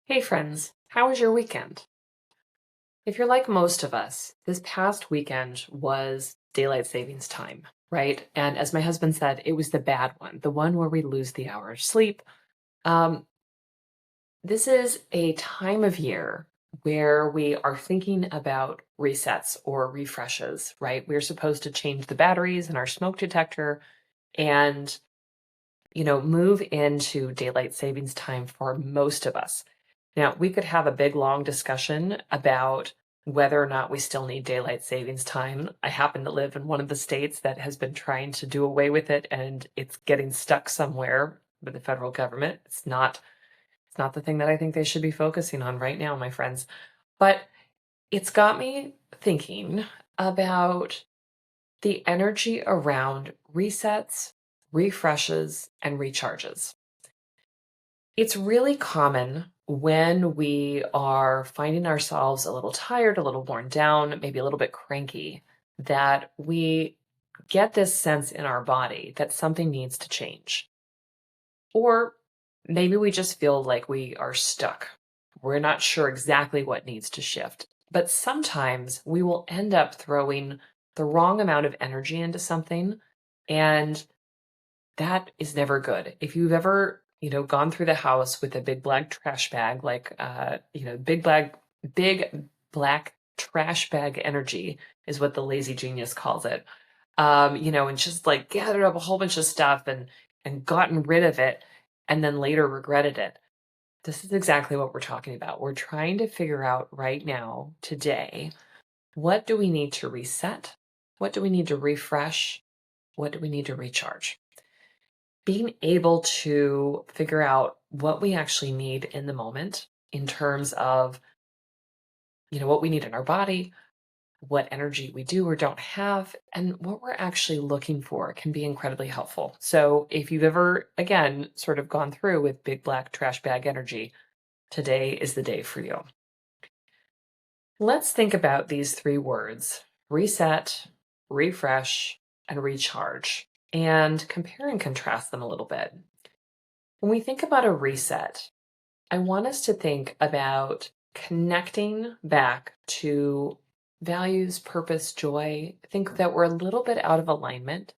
Hey friends, how was your weekend? If you're like most of us, this past weekend was daylight savings time, right? And as my husband said, it was the bad one, the one where we lose the hour of sleep. Um, this is a time of year where we are thinking about resets or refreshes, right? We're supposed to change the batteries in our smoke detector and, move into daylight savings time for most of us. Now, we could have a big, long discussion about whether or not we still need daylight savings time. I happen to live in one of the states that has been trying to do away with it, and it's getting stuck somewhere with the federal government. It's not the thing that I think they should be focusing on right now, my friends. But it's got me thinking about the energy around resets, refreshes, and recharges. It's really common when we are finding ourselves a little tired, a little worn down, maybe a little bit cranky, that we get this sense in our body that something needs to change. Or maybe we just feel like we are stuck. We're not sure exactly what needs to shift. But sometimes we will end up throwing the wrong amount of energy into something, and that is never good. If you've ever, gone through the house with a big black trash bag, like, big black trash bag energy is what the lazy genius calls it. And just like gathered up a whole bunch of stuff and gotten rid of it and then later regretted it. This is exactly what we're talking about. We're trying to figure out right now, today, what do we need to reset? What do we need to refresh? What do we need to recharge? Being able to figure out what we actually need in the moment in terms of, what we need in our body, what energy we do or don't have, and what we're actually looking for can be incredibly helpful. So if you've ever, again, sort of gone through with big black trash bag energy, today is the day for you. Let's think about these three words: reset, refresh, and recharge, and compare and contrast them a little bit. When we think about a reset, I want us to think about connecting back to values, purpose, joy. Think that we're a little bit out of alignment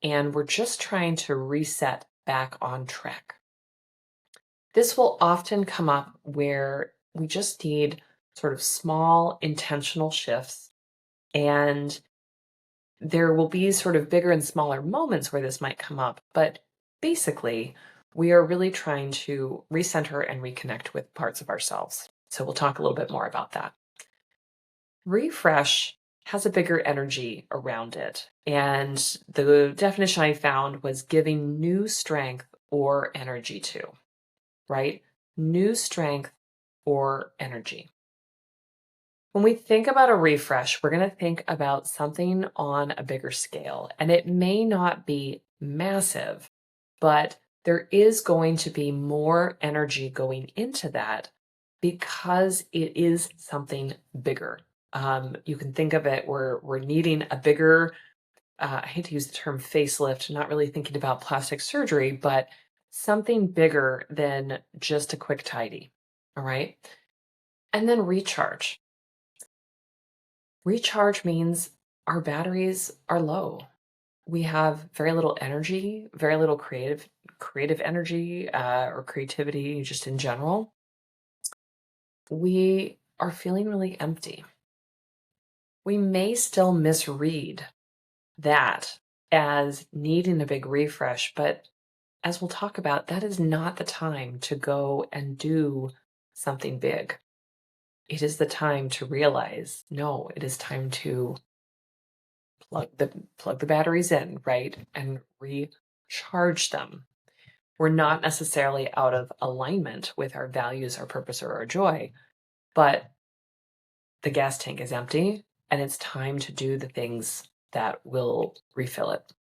and we're just trying to reset back on track. This will often come up where we just need sort of small intentional shifts, and there will be sort of bigger and smaller moments where this might come up, but basically, we are really trying to recenter and reconnect with parts of ourselves. So we'll talk a little bit more about that. Refresh has a bigger energy around it. And the definition I found was giving new strength or energy to, right? New strength or energy. When we think about a refresh, we're going to think about something on a bigger scale, and it may not be massive, but there is going to be more energy going into that because it is something bigger. You can think of it where we're needing a bigger, I hate to use the term facelift, not really thinking about plastic surgery, but something bigger than just a quick tidy. All right. And then recharge. Recharge means our batteries are low. We have very little energy, very little creative energy, or creativity just in general. We are feeling really empty. We may still misread that as needing a big refresh, but as we'll talk about, that is not the time to go and do something big. It is the time to realize, no, it is time to plug the batteries in, right? And recharge them. We're not necessarily out of alignment with our values, our purpose, or our joy, but the gas tank is empty and it's time to do the things that will refill it.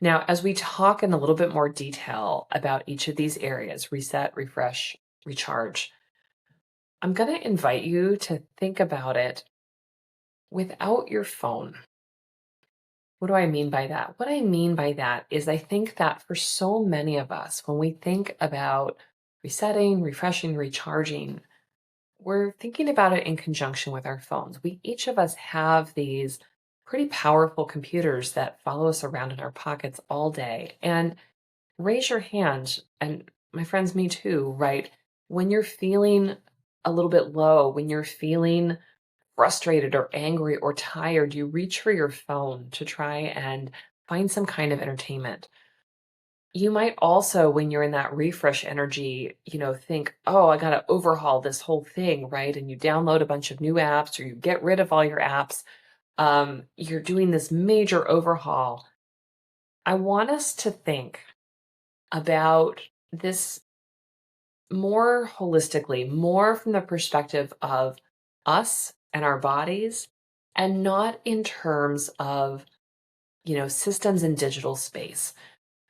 Now, as we talk in a little bit more detail about each of these areas, reset, refresh, recharge, I'm going to invite you to think about it without your phone. What do I mean by that? What I mean by that is I think that for so many of us, when we think about resetting, refreshing, recharging, we're thinking about it in conjunction with our phones. We each of us have these pretty powerful computers that follow us around in our pockets all day. And raise your hand, and my friends, me too, right? When you're feeling a little bit low, when you're feeling frustrated or angry or tired, you reach for your phone to try and find some kind of entertainment. You might also, when you're in that refresh energy, think, oh, I got to overhaul this whole thing, right? And you download a bunch of new apps or you get rid of all your apps. You're doing this major overhaul. I want us to think about this more holistically, more from the perspective of us and our bodies, and not in terms of, systems in digital space.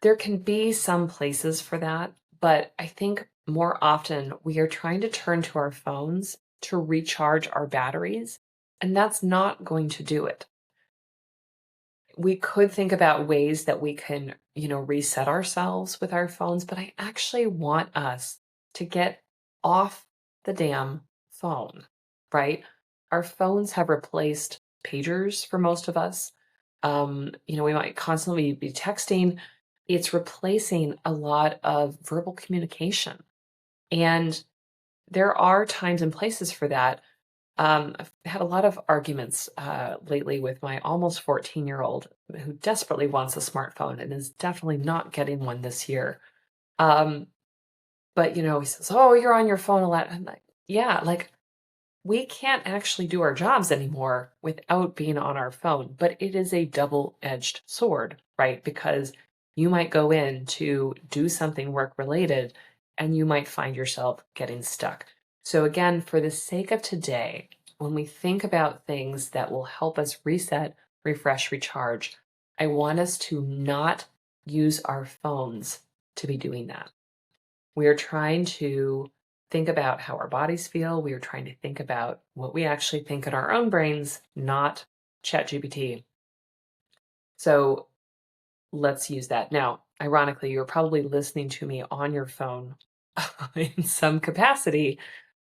There can be some places for that, but I think more often we are trying to turn to our phones to recharge our batteries, and that's not going to do it. We could think about ways that we can, reset ourselves with our phones, but I actually want us to get off the damn phone, right? Our phones have replaced pagers for most of us. We might constantly be texting. It's replacing a lot of verbal communication. And there are times and places for that. I've had a lot of arguments lately with my almost 14-year-old who desperately wants a smartphone and is definitely not getting one this year. Um, but he says, "Oh, you're on your phone a lot." I'm like, "Yeah, like we can't actually do our jobs anymore without being on our phone." But it is a double-edged sword, right? Because you might go in to do something work related and you might find yourself getting stuck. So, again, for the sake of today, when we think about things that will help us reset, refresh, recharge, I want us to not use our phones to be doing that. We are trying to think about how our bodies feel. We are trying to think about what we actually think in our own brains, not ChatGPT. So let's use that. Now, ironically, you're probably listening to me on your phone in some capacity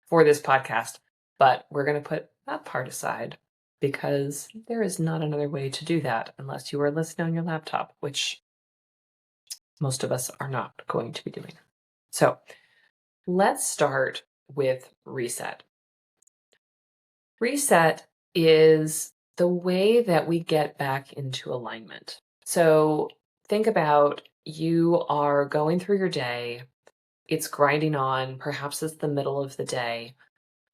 for this podcast, but we're going to put that part aside because there is not another way to do that unless you are listening on your laptop, which most of us are not going to be doing. So let's start with reset. Reset is the way that we get back into alignment. So think about you are going through your day, it's grinding on, perhaps it's the middle of the day.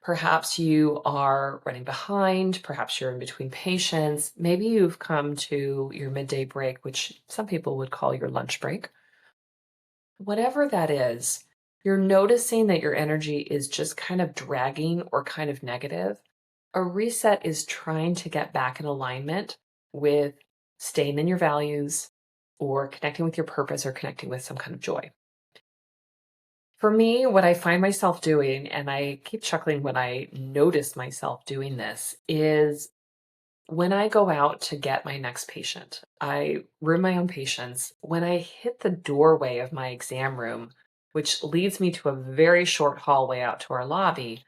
Perhaps you are running behind, perhaps you're in between patients, maybe you've come to your midday break, which some people would call your lunch break. Whatever that is, you're noticing that your energy is just kind of dragging or kind of negative. A reset is trying to get back in alignment with staying in your values or connecting with your purpose or connecting with some kind of joy. For me, what I find myself doing, and I keep chuckling when I notice myself doing this, is when I go out to get my next patient, I room my own patients. When I hit the doorway of my exam room, which leads me to a very short hallway out to our lobby,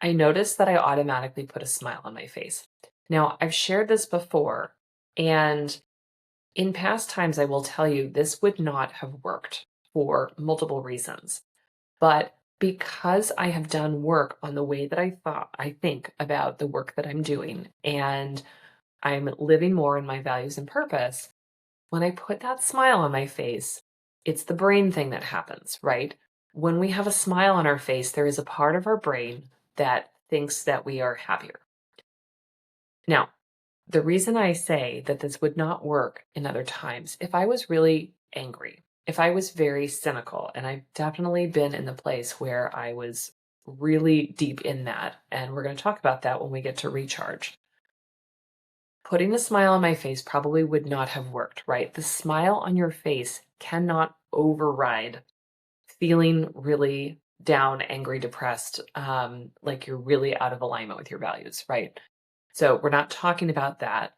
I notice that I automatically put a smile on my face. Now, I've shared this before, and in past times, I will tell you this would not have worked for multiple reasons. But because I have done work on the way that I think about the work that I'm doing, and I'm living more in my values and purpose, when I put that smile on my face, it's the brain thing that happens, right? When we have a smile on our face, there is a part of our brain that thinks that we are happier. Now, the reason I say that this would not work in other times, if I was really angry, if I was very cynical, and I've definitely been in the place where I was really deep in that, and we're going to talk about that when we get to recharge. Putting a smile on my face probably would not have worked, right? The smile on your face cannot override feeling really down, angry, depressed, like you're really out of alignment with your values, right? So we're not talking about that.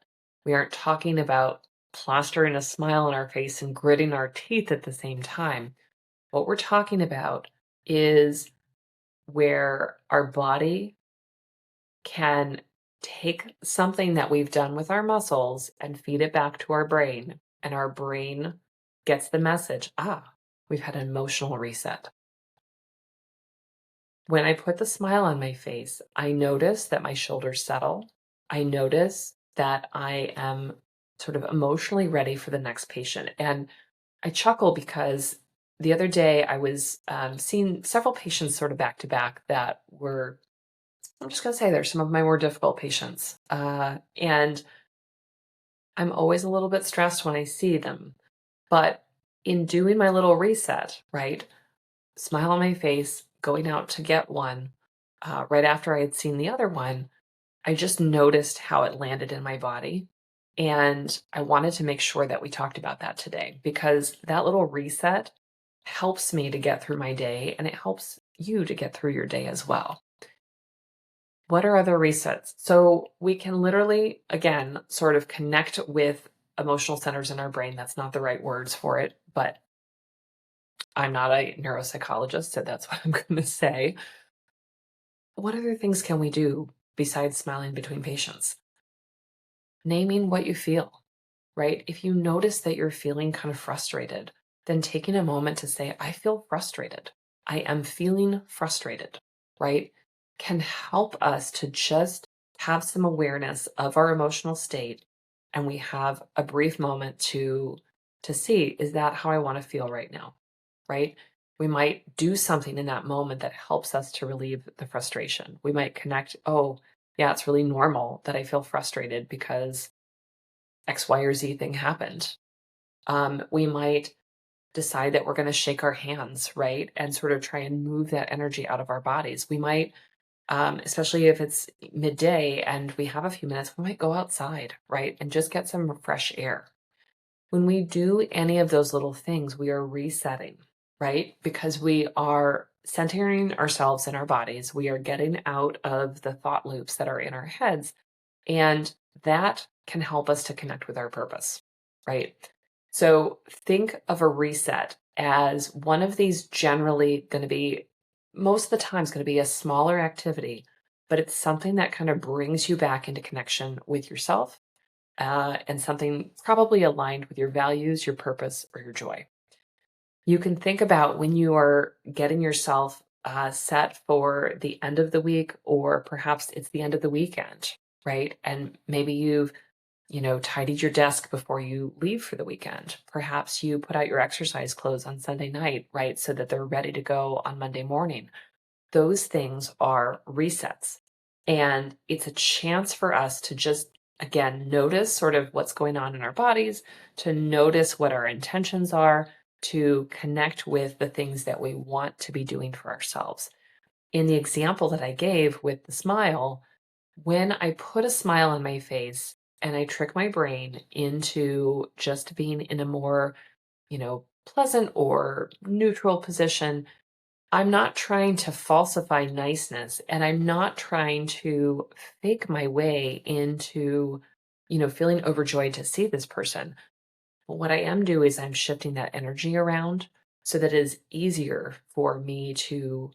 We aren't talking about plastering a smile on our face and gritting our teeth at the same time. What we're talking about is where our body can take something that we've done with our muscles and feed it back to our brain, and our brain gets the message, we've had an emotional reset. When I put the smile on my face, I notice that my shoulders settle. I notice that I am sort of emotionally ready for the next patient. And I chuckle because the other day I was seeing several patients sort of back to back that were, I'm just going to say, they're some of my more difficult patients. And I'm always a little bit stressed when I see them. But in doing my little reset, right? Smile on my face, going out to get one, right after I had seen the other one, I just noticed how it landed in my body. And I wanted to make sure that we talked about that today because that little reset helps me to get through my day and it helps you to get through your day as well. What are other resets? So we can literally, again, sort of connect with emotional centers in our brain. That's not the right words for it, but I'm not a neuropsychologist, so that's what I'm going to say. What other things can we do besides smiling between patients? Naming what you feel, right? If you notice that you're feeling kind of frustrated, then taking a moment to say, I feel frustrated. I am feeling frustrated, right? Can help us to just have some awareness of our emotional state. And we have a brief moment to see, is that how I want to feel right now? Right? We might do something in that moment that helps us to relieve the frustration. We might connect, oh, yeah, it's really normal that I feel frustrated because X, Y, or Z thing happened. We might decide that we're going to shake our hands, right? And sort of try and move that energy out of our bodies. We might, especially if it's midday and we have a few minutes, we might go outside, right? And just get some fresh air. When we do any of those little things, we are resetting, right? Because we are centering ourselves in our bodies. We are getting out of the thought loops that are in our heads. And that can help us to connect with our purpose, right? So think of a reset as one of these generally going to be, most of the time, is going to be a smaller activity, but it's something that kind of brings you back into connection with yourself and something probably aligned with your values, your purpose, or your joy. You can think about when you are getting yourself set for the end of the week, or perhaps it's the end of the weekend, right? And maybe you've tidied your desk before you leave for the weekend. Perhaps you put out your exercise clothes on Sunday night, right? So that they're ready to go on Monday morning. Those things are resets. And it's a chance for us to just, again, notice sort of what's going on in our bodies, to notice what our intentions are, to connect with the things that we want to be doing for ourselves. In the example that I gave with the smile, when I put a smile on my face and I trick my brain into just being in a more, pleasant or neutral position, I'm not trying to falsify niceness and I'm not trying to fake my way into, feeling overjoyed to see this person. But what I am doing is I'm shifting that energy around so that it is easier for me to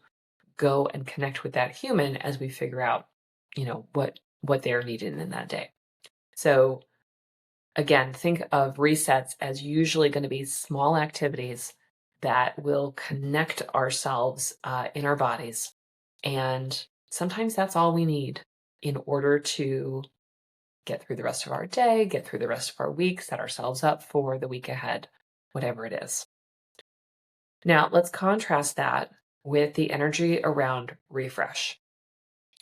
go and connect with that human as we figure out, what they're needing in that day. So again, think of resets as usually going to be small activities that will connect ourselves in our bodies. And sometimes that's all we need in order to get through the rest of our day, get through the rest of our week, set ourselves up for the week ahead, whatever it is. Now, let's contrast that with the energy around refresh.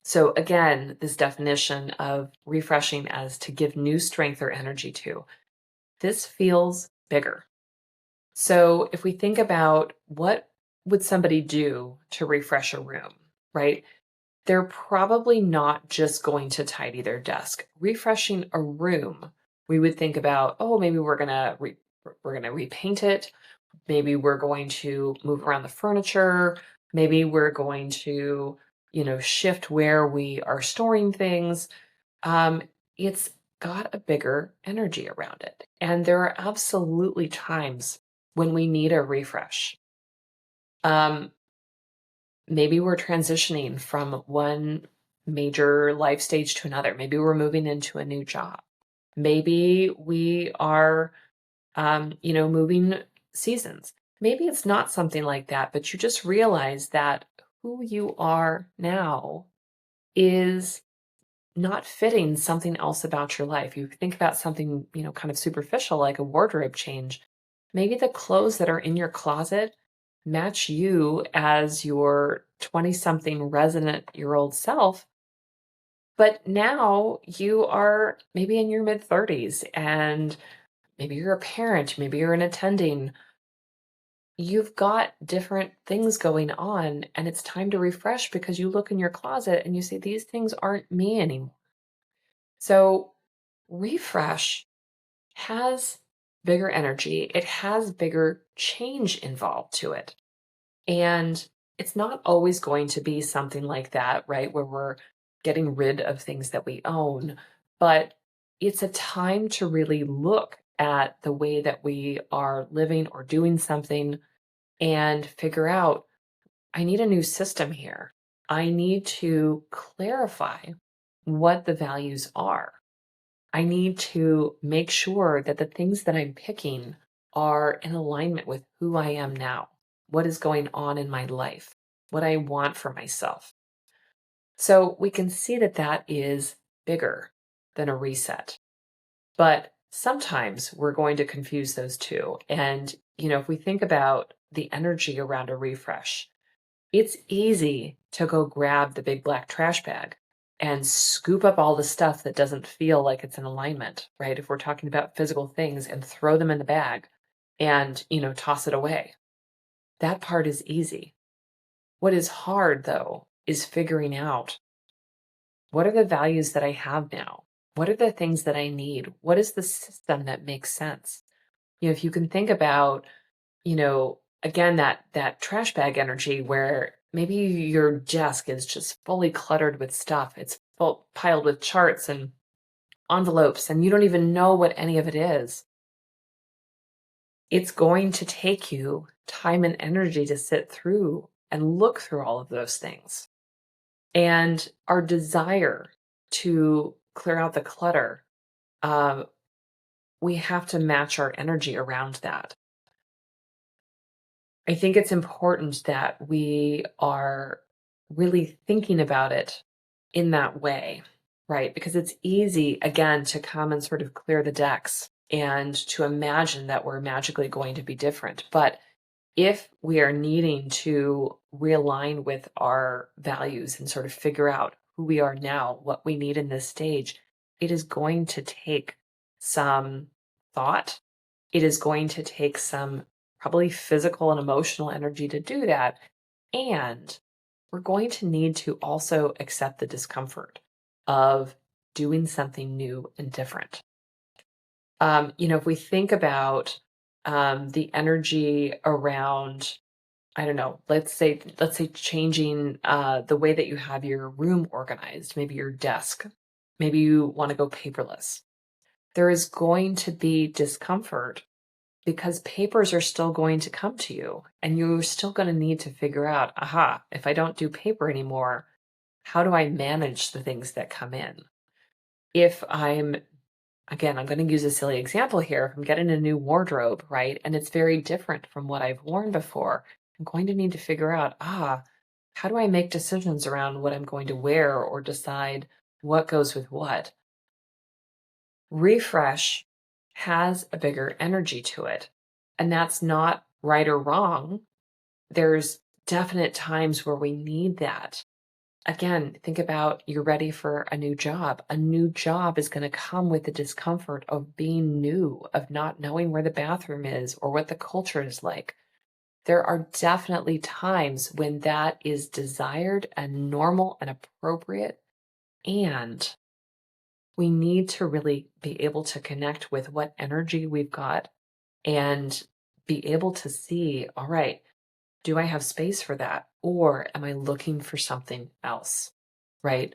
So, again, this definition of refreshing as to give new strength or energy to. This feels bigger. So if we think about what would somebody do to refresh a room, right? They're probably not just going to tidy their desk. Refreshing a room, we would think about, oh, maybe we're going to repaint it. Maybe we're going to move around the furniture. Maybe we're going to, shift where we are storing things. It's got a bigger energy around it. And there are absolutely times when we need a refresh. Um, Maybe we're transitioning from one major life stage to another. Maybe we're moving into a new job. Maybe we are, moving seasons. Maybe it's not something like that, but you just realize that who you are now is not fitting something else about your life. You think about something, kind of superficial like a wardrobe change. Maybe the clothes that are in your closet match you as your 20 something resident year old self. But now you are maybe in your mid 30s and maybe you're a parent, maybe you're an attending. You've got different things going on and it's time to refresh because you look in your closet and you say, these things aren't me anymore. So refresh has bigger energy, it has bigger change involved to it. And it's not always going to be something like that, right? Where we're getting rid of things that we own, but it's a time to really look at the way that we are living or doing something and figure out, I need a new system here. I need to clarify what the values are. I need to make sure that the things that I'm picking are in alignment with who I am now, what is going on in my life, what I want for myself. So we can see that that is bigger than a reset. But sometimes we're going to confuse those two. And, if we think about the energy around a refresh, it's easy to go grab the big black trash bag and scoop up all the stuff that doesn't feel like it's in alignment, right? If we're talking about physical things and throw them in the bag and, toss it away. That part is easy. What is hard, though, is figuring out, what are the values that I have now? What are the things that I need? What is the system that makes sense? If you can think about, again, that trash bag energy where maybe your desk is just fully cluttered with stuff. It's full piled with charts and envelopes, and you don't even know what any of it is. It's going to take you time and energy to sit through and look through all of those things. And our desire to clear out the clutter, we have to match our energy around that. I think it's important that we are really thinking about it in that way, right? Because it's easy, again, to come and sort of clear the decks and to imagine that we're magically going to be different. But if we are needing to realign with our values and sort of figure out who we are now, what we need in this stage, it is going to take some thought. It is going to take some probably physical and emotional energy to do that. And we're going to need to also accept the discomfort of doing something new and different. If we think about the energy around, I don't know, let's say changing the way that you have your room organized, maybe your desk, maybe you want to go paperless. There is going to be discomfort because papers are still going to come to you and you're still going to need to figure out, if I don't do paper anymore, how do I manage the things that come in? If I'm going to use a silly example here. If I'm getting a new wardrobe, right, and it's very different from what I've worn before, I'm going to need to figure out, how do I make decisions around what I'm going to wear or decide what goes with what? Refresh has a bigger energy to it. And that's not right or wrong. There's definite times where we need that. Again, think about, you're ready for a new job. A new job is going to come with the discomfort of being new, of not knowing where the bathroom is or what the culture is like. There are definitely times when that is desired and normal and appropriate. And we need to really be able to connect with what energy we've got and be able to see, all right, do I have space for that? Or am I looking for something else? Right?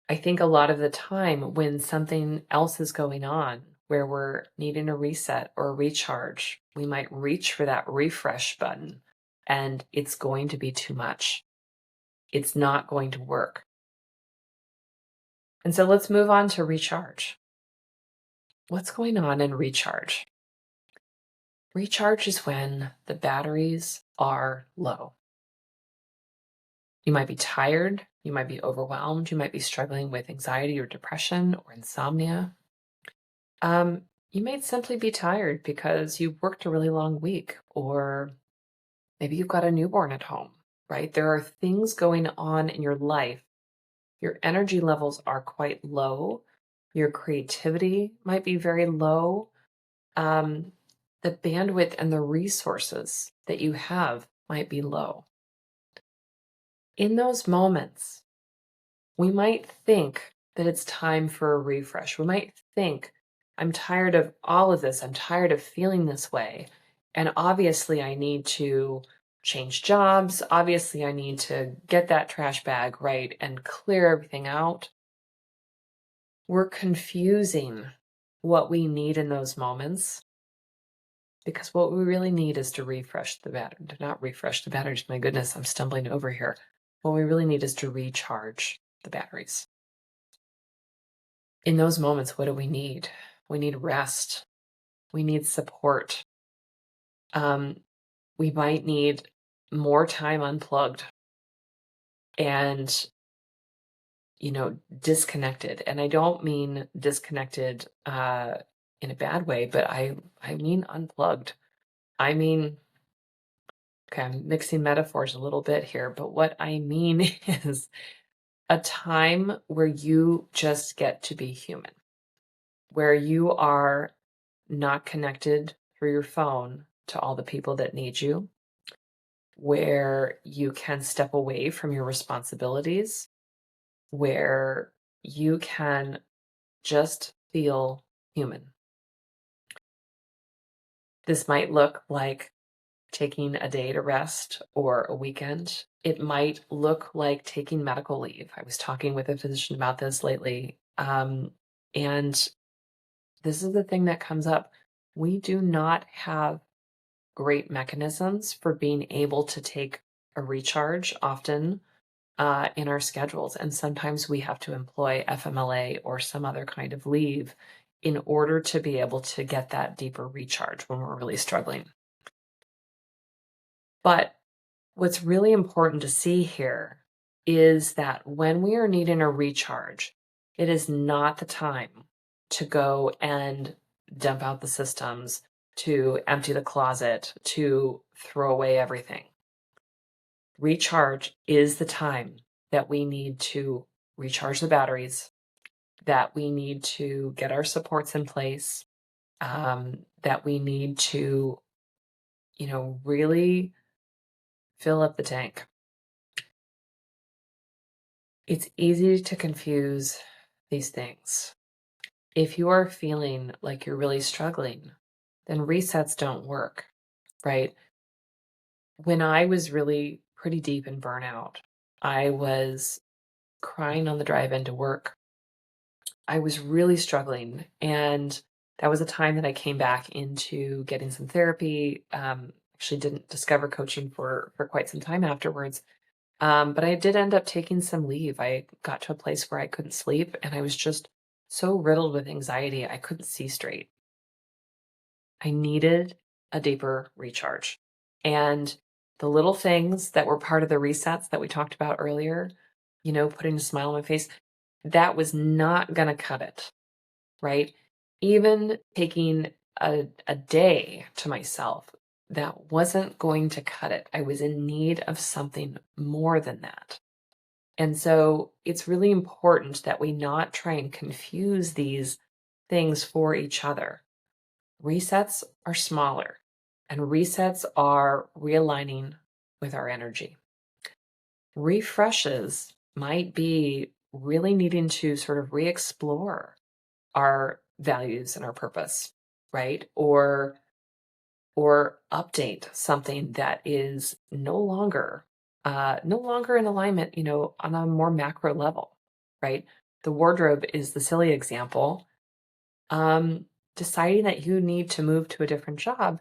I think a lot of the time when something else is going on, where we're needing a reset or a recharge, we might reach for that refresh button. and it's going to be too much. It's not going to work. And so let's move on to recharge. What's going on in recharge? Recharge is when the batteries are low. You might be tired, you might be overwhelmed, you might be struggling with anxiety or depression or insomnia. You might simply be tired because you worked a really long week, or maybe you've got a newborn at home, right? There are things going on in your life. Your energy levels are quite low. Your creativity might be very low. Um, the bandwidth and the resources that you have might be low. In those moments, we might think that it's time for a refresh. We might think, I'm tired of all of this. I'm tired of feeling this way. And obviously, I need to change jobs. Obviously, I need to get that trash bag right and clear everything out. We're confusing what we need in those moments, because what we really need is to refresh the battery. Not refresh the batteries. My goodness, I'm stumbling over here. What we really need is to recharge the batteries. In those moments, what do we need? We need rest. We need support. We might need more time unplugged and, disconnected. And I don't mean disconnected in a bad way, but I mean unplugged. I mean, okay, I'm mixing metaphors a little bit here, but what I mean is a time where you just get to be human, where you are not connected through your phone to all the people that need you, where you can step away from your responsibilities, where you can just feel human. This might look like taking a day to rest or a weekend. It might look like taking medical leave. I was talking with a physician about this lately. And this is the thing that comes up. We do not have great mechanisms for being able to take a recharge often in our schedules. And sometimes we have to employ FMLA or some other kind of leave in order to be able to get that deeper recharge when we're really struggling. But what's really important to see here is that when we are needing a recharge, it is not the time to go and dump out the systems, to empty the closet, to throw away everything. Recharge is the time that we need to recharge the batteries, that we need to get our supports in place, that we need to, really fill up the tank. It's easy to confuse these things. If you are feeling like you're really struggling, then resets don't work, right? When I was really pretty deep in burnout, I was crying on the drive into work. I was really struggling. And that was a time that I came back into getting some therapy. Actually didn't discover coaching for quite some time afterwards. But I did end up taking some leave. I got to a place where I couldn't sleep, and I was just so riddled with anxiety, I couldn't see straight. I needed a deeper recharge. And the little things that were part of the resets that we talked about earlier, putting a smile on my face, that was not going to cut it, right? Even taking a day to myself, that wasn't going to cut it. I was in need of something more than that. And so it's really important that we not try and confuse these things for each other. Resets are smaller, and resets are realigning with our energy. Refreshes might be really needing to sort of re-explore our values and our purpose, right? Or update something that is no longer in alignment, on a more macro level, right? The wardrobe is the silly example. Deciding that you need to move to a different job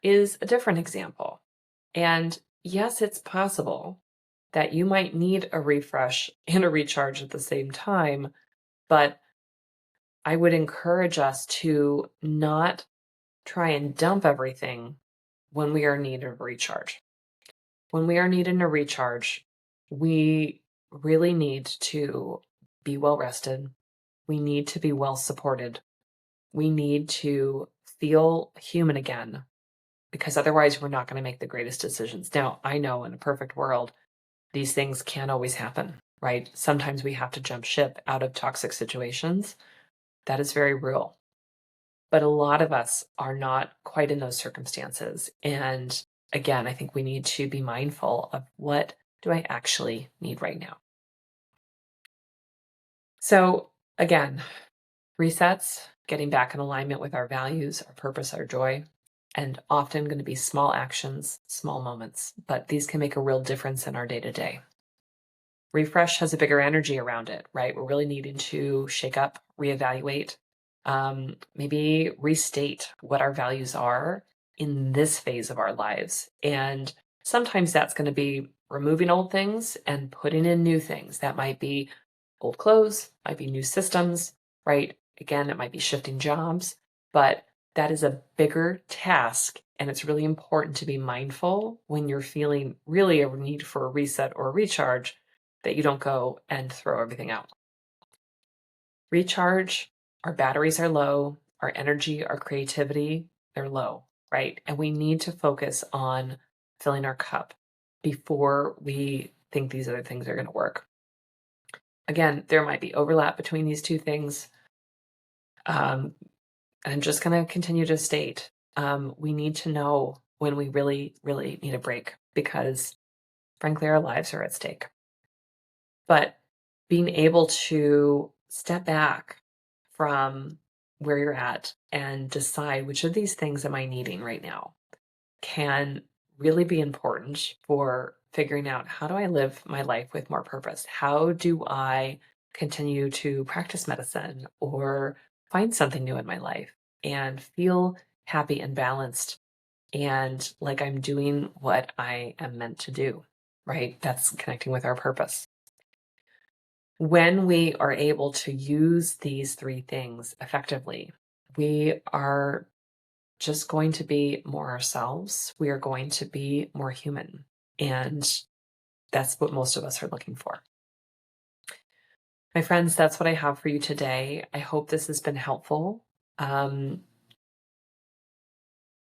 is a different example. And yes, it's possible that you might need a refresh and a recharge at the same time, but I would encourage us to not try and dump everything when we are needing a recharge. When we are needing a recharge, we really need to be well rested. We need to be well supported. We need to feel human again because otherwise we're not going to make the greatest decisions. Now, I know in a perfect world, these things can't always happen, right? Sometimes we have to jump ship out of toxic situations. That is very real. But a lot of us are not quite in those circumstances. And again, I think we need to be mindful of what do I actually need right now. So again, resets, getting back in alignment with our values, our purpose, our joy, and often going to be small actions, small moments, but these can make a real difference in our day to day. Refresh has a bigger energy around it, right? We're really needing to shake up, reevaluate, maybe restate what our values are in this phase of our lives. And sometimes that's going to be removing old things and putting in new things. That might be old clothes, might be new systems, right? Again, it might be shifting jobs, but that is a bigger task. And it's really important to be mindful when you're feeling really a need for a reset or a recharge that you don't go and throw everything out. Recharge, our batteries are low, our energy, our creativity, they're low, right? And we need to focus on filling our cup before we think these other things are going to work. Again, there might be overlap between these two things. I'm just going to continue to state we need to know when we really, really need a break because, frankly, our lives are at stake. But being able to step back from where you're at and decide which of these things am I needing right now can really be important for figuring out how do I live my life with more purpose? How do I continue to practice medicine or find something new in my life and feel happy and balanced and like I'm doing what I am meant to do, right? That's connecting with our purpose. When we are able to use these three things effectively, we are just going to be more ourselves. We are going to be more human. And that's what most of us are looking for. My friends, that's what I have for you today. I hope this has been helpful.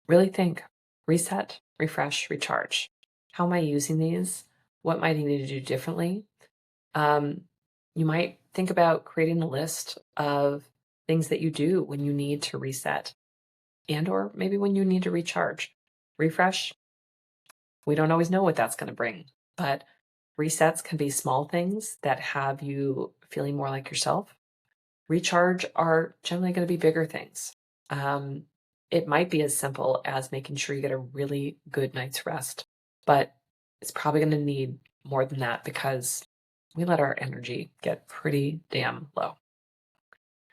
Really think, reset, refresh, recharge. How am I using these? What might I need to do differently? You might think about creating a list of things that you do when you need to reset and or maybe when you need to recharge. Refresh, we don't always know what that's going to bring, but resets can be small things that have you feeling more like yourself. Recharge are generally going to be bigger things. Um, it might be as simple as making sure you get a really good night's rest, but it's probably going to need more than that because we let our energy get pretty damn low.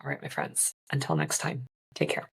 All right, my friends, until next time, take care.